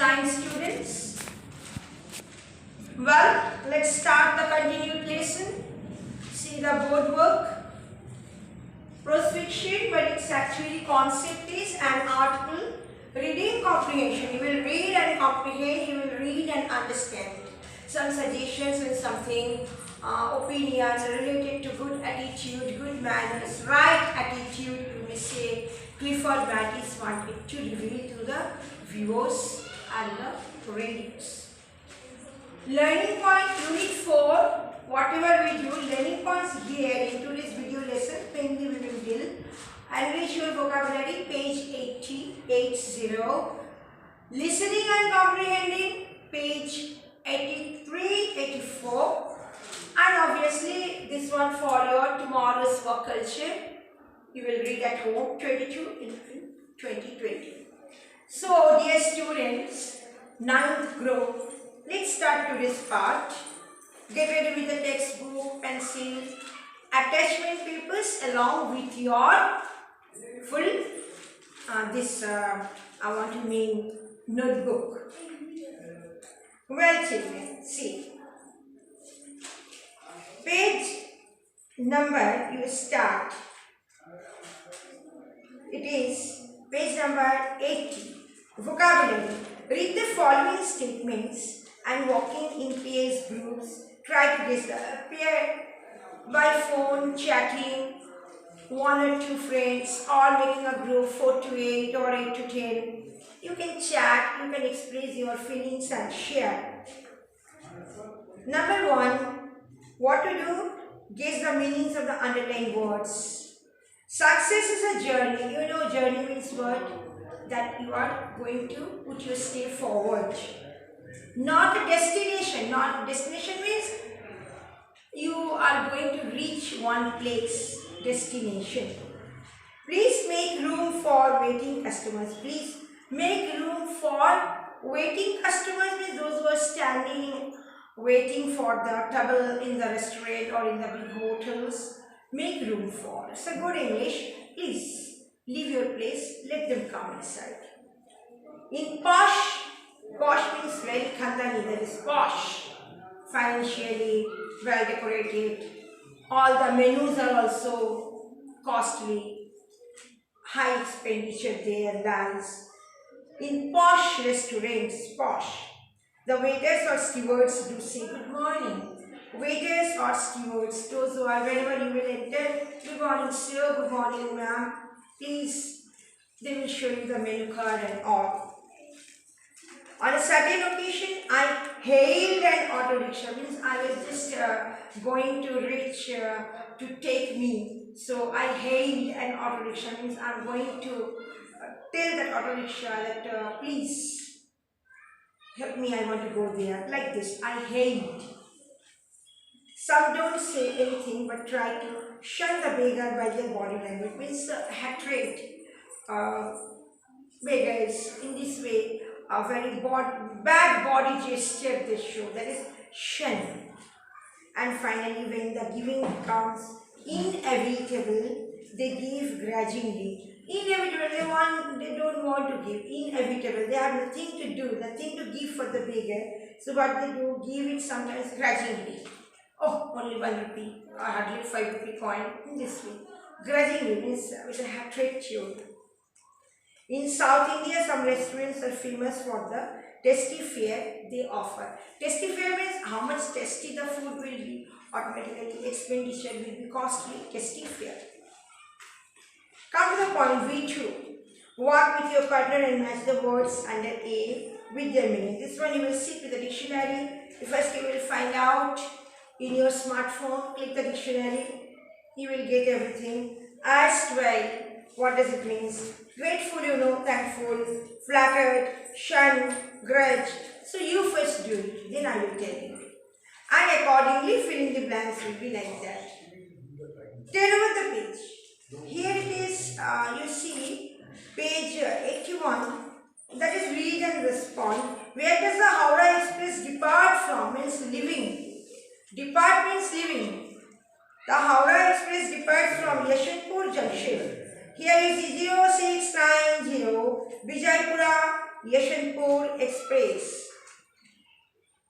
Science students, well, let's start the continued lesson. See the board work. Prospection, but it's actually concept is an article. Reading comprehension. You will read and comprehend. You will read and understand. Some suggestions and something opinions related to good attitude, good manners, right attitude. You may say Clifford Mattis wanted to reveal to the viewers and the readers. Learning point unit 4. Whatever we do, learning points here in today's video lesson, mainly we will deal. Enrich your vocabulary, page 80. Listening and comprehending, page 83, 84. And obviously, this one for your tomorrow's work culture. You will read at home, 22 in 2020. So, dear students, 9th group, let's start today's part. Get ready with the textbook, pencil, attachment papers along with your full, I want to mean notebook. Well children, see. Page number you start. It is page number 80. Vocabulary. Read the following statements and walking in pairs groups. Try to guess the pair by phone, chatting, 1 or 2 friends, or making a group 4 to 8 or 8 to 10. You can chat, you can express your feelings and share. Number 1, what to do? Guess the meanings of the underlined words. Success is a journey. You know journey means what? That you are going to put your step forward. Not a destination. Not destination means you are going to reach one place, destination. Please make room for waiting customers. Please make room for waiting customers means those who are standing waiting for the table in the restaurant or in the big hotels. Make room for. It's a good English. Please leave your place. Let them come inside. In posh, posh means very khandani, that is posh, financially well decorated. All the menus are also costly, high expenditure there lies. In posh restaurants, posh, the waiters or stewards do say good morning. Waiters or stewards, those who are whenever you will enter, good morning sir, good morning ma'am, please, they will show you the menu card and all. On a certain occasion, I hailed an auto rickshaw. Means I was just going to reach to take me. So I hailed an auto rickshaw. Means I'm going to tell that auto rickshaw that please help me. I want to go there. Like this, I hailed. Some don't say anything but try to shun the beggar by their body language. Means hatred. Beggars in this way. A very bad body gesture they show, that is shun. And finally, when the giving becomes inevitable, they give grudgingly. Inevitable, they don't want to give. Inevitable, they have nothing to do, nothing to give for the beggar. So what they do, give it sometimes grudgingly. Oh, only 1 rupee, or hardly 5 rupee coin, in this way. Grudgingly means with a hatred tune. In South India, some restaurants are famous for the tasty fare they offer. Tasty fare means how much tasty the food will be. Automatically, expenditure will be costly. Tasty fare. Come to the point V2. Walk with your partner and match the words under A with their meaning. This one you will sit with the dictionary. First you will find out in your smartphone. Click the dictionary. You will get everything. Asked well. What does it mean? Grateful, you know, thankful, flattered, shun, grudge. So you first do it, then I will tell you. And accordingly, fill in the blanks will be like that. Turn over the page. Here it is, you see, page 81. That is read and respond. Where does the Howrah Express depart from? Means living. Depart means living. The Howrah Express departs from Yeshwanthpur Junction. Here is 0690 Vijaypura Yeshwanthpur Express.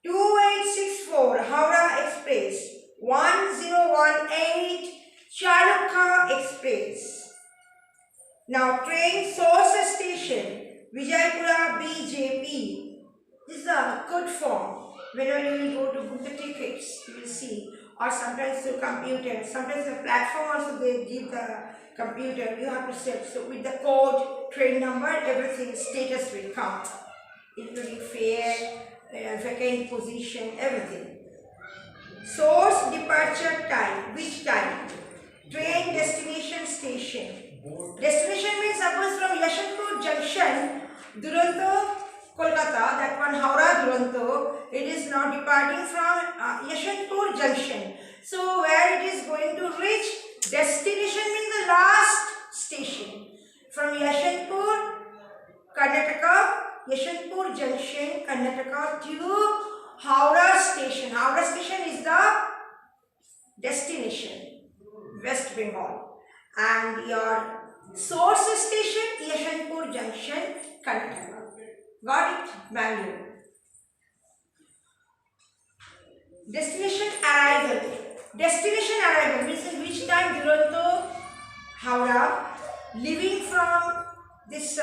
2864 Howrah Express. 1018 Chalukha Express. Now train source station Vijaypura BJP. This is a good form. Whenever you will go to book the tickets, you will see, or sometimes through computer. Sometimes the platform also they give the computer. You have to set. So with the code, train number, everything status will come, including fare, vacant position, everything. Source departure time. Which time? Train destination station. Destination means suppose from Yeshwanthpur Junction, Duronto, Kolkata, that one Howrah Duronto, it is now departing from Yeshwanthpur Junction. So where it is going to reach, destination means the last station. From Yeshwanthpur, Karnataka, Yeshwanthpur Junction, Karnataka to Howrah Station. Howrah Station is the destination, West Bengal. And your source station, Yeshwanthpur Junction, Karnataka. Got it? Bangalore. Destination arrival. Destination arrival means in which time Duronto, Howrah, leaving from this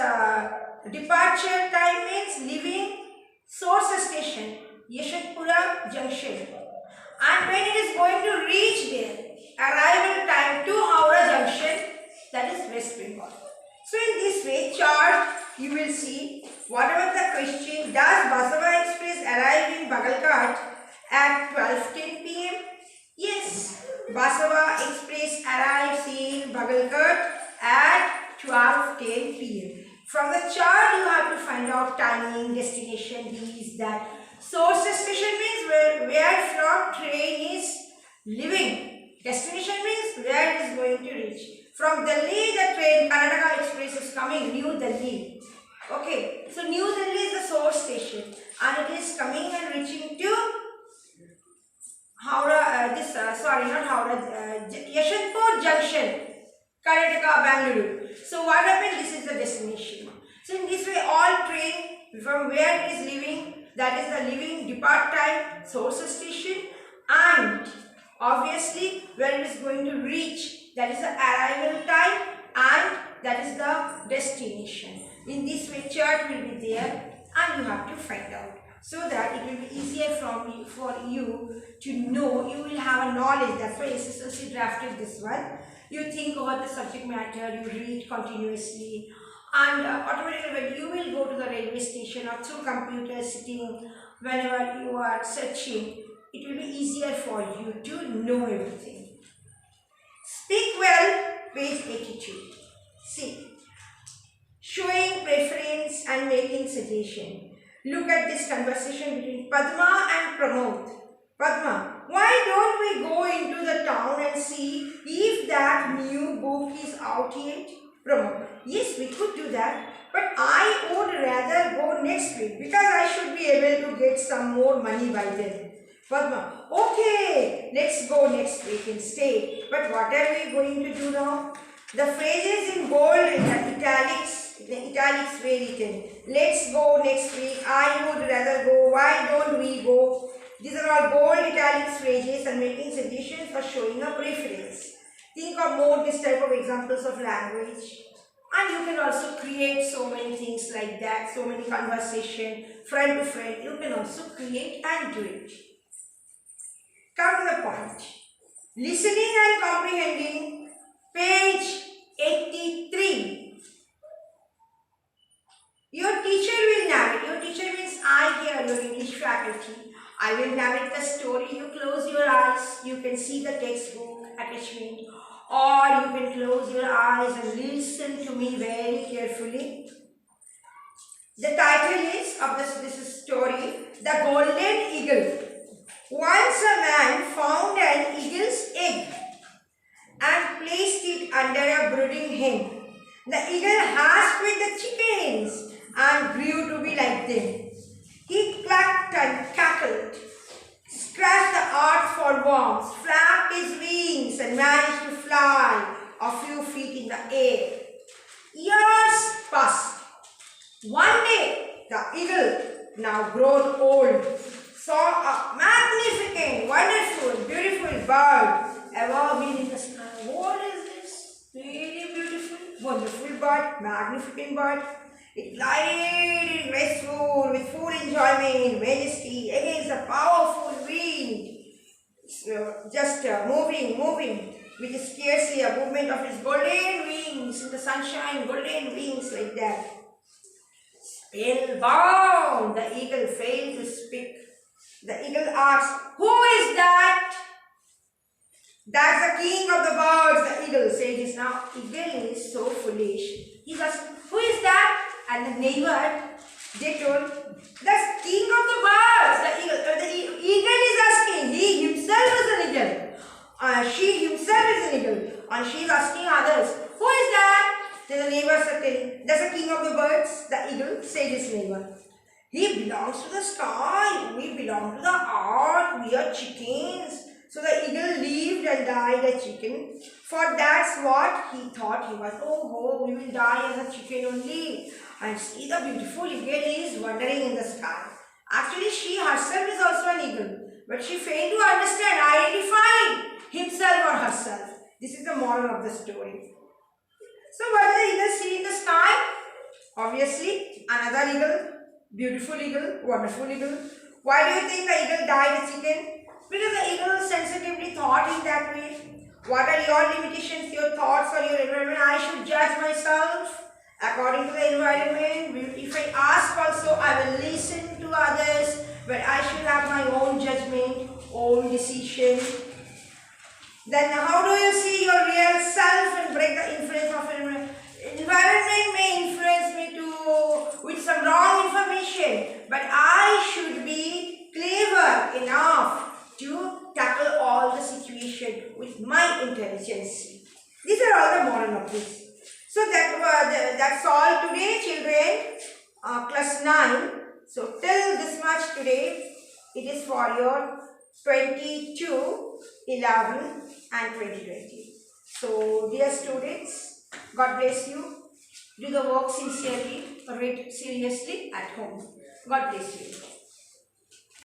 departure time means leaving source station, Yeshwanthpura Junction. And when it is going to reach there, arrival time to Howrah Junction, that is West Bengal. So in this way, chart you will see whatever the question, does Basava Express arrive in Bagalkot at 12:10 p.m.? Yes, Basava Express arrives in Bagalkot at 12:10 p.m. From the chart you have to find out timing, destination, these, that. Source station means where from train is leaving. Destination means where it is going to reach. From Delhi, the train Karnataka Express is coming, New Delhi. Okay, so New Delhi is the source station and it is coming and reaching to Howrah, Yeshwanthpur Junction, Karnataka, Bangalore. So what happened? This is the destination. So in this way, all train from where it is leaving, that is the leaving depart time, source station, and obviously where it is going to reach, that is the arrival time, and that is the destination. In this way, chart will be there and you have to find out, so that it will be easier for you to know. You will have a knowledge. That's why SSLC drafted this one. You think about the subject matter, you read continuously, and automatically when you will go to the railway station or through computer sitting, whenever you are searching, it will be easier for you to know everything. Speak well, page 82. See, showing preference and making suggestion. Look at this conversation between Padma and Pramod. Padma, why don't we go into the town and see if that new book is out yet? Pramod, yes, we could do that, but I would rather go next week because I should be able to get some more money by then. Padma, okay, let's go next week instead. But what are we going to do now? The phrases in bold in the italics were written. Let's go next week. I would rather go. Why don't we go? These are all bold italics phrases and making suggestions for showing a preference. Think of more this type of examples of language. And you can also create so many things like that. So many conversation, friend to friend. You can also create and do it. Come to the point. Listening and comprehending, page 83. Your teacher will narrate. Your teacher means I here, your English faculty. I will narrate the story. You close your eyes. You can see the textbook attachment. Or you can close your eyes and listen to me very carefully. The title is of this story, The Golden Eagle. Once a man found an eagle's egg and placed it under a brooding hen. The eagle hatched with the chickens and grew to be like them. He clucked and cackled, scratched the earth for warmth, flapped his wings and managed to fly a few feet in the air. Years passed. One day, The eagle, now grown old, saw a magnificent, wonderful, beautiful bird above me in the sky. What is this? Really beautiful, wonderful bird, magnificent bird. It glided graceful with full enjoyment, majesty against the powerful wind. So just moving with scarcely a movement of its golden wings in the sunshine, golden wings like that. Spellbound, the eagle failed to speak. The eagle asked, "Who is that?" "That's the king of the birds," the eagle said. This now, eagle is so foolish. He asked, "Who is that?" And the neighbor, they told, "That's king of the birds." The eagle is asking. He himself is an eagle. She himself is an eagle. And she is asking others, "Who is that?" Then the neighbor said, "That's the king of the birds." The eagle said his neighbor, "He belongs to the sky. We belong to the earth. We are chickens." So the eagle lived and died a chicken. For that's what he thought he was. Oh, we will die as a chicken only. And see, the beautiful eagle is wandering in the sky. Actually, she herself is also an eagle. But she failed to understand, identify himself or herself. This is the moral of the story. So what does the eagle see in the sky? Obviously, another eagle, beautiful eagle, wonderful eagle. Why do you think the eagle died a chicken? Because the eagle sensitively thought in that way. What are your limitations, your thoughts or your environment? I should judge myself according to the environment. If I ask also, I will listen to others, but I should have my own judgment, own decision. Then how do you see your real self and break the influence of environment? Environment may influence me with some wrong information, but I should be clever enough to tackle all the situation with my intelligence. These are all the moral of this. So that's all today, children. Class 9. So till this much today, it is for your 22, 11 and 2020. So dear students, God bless you. Do the work sincerely, read seriously at home. God bless you.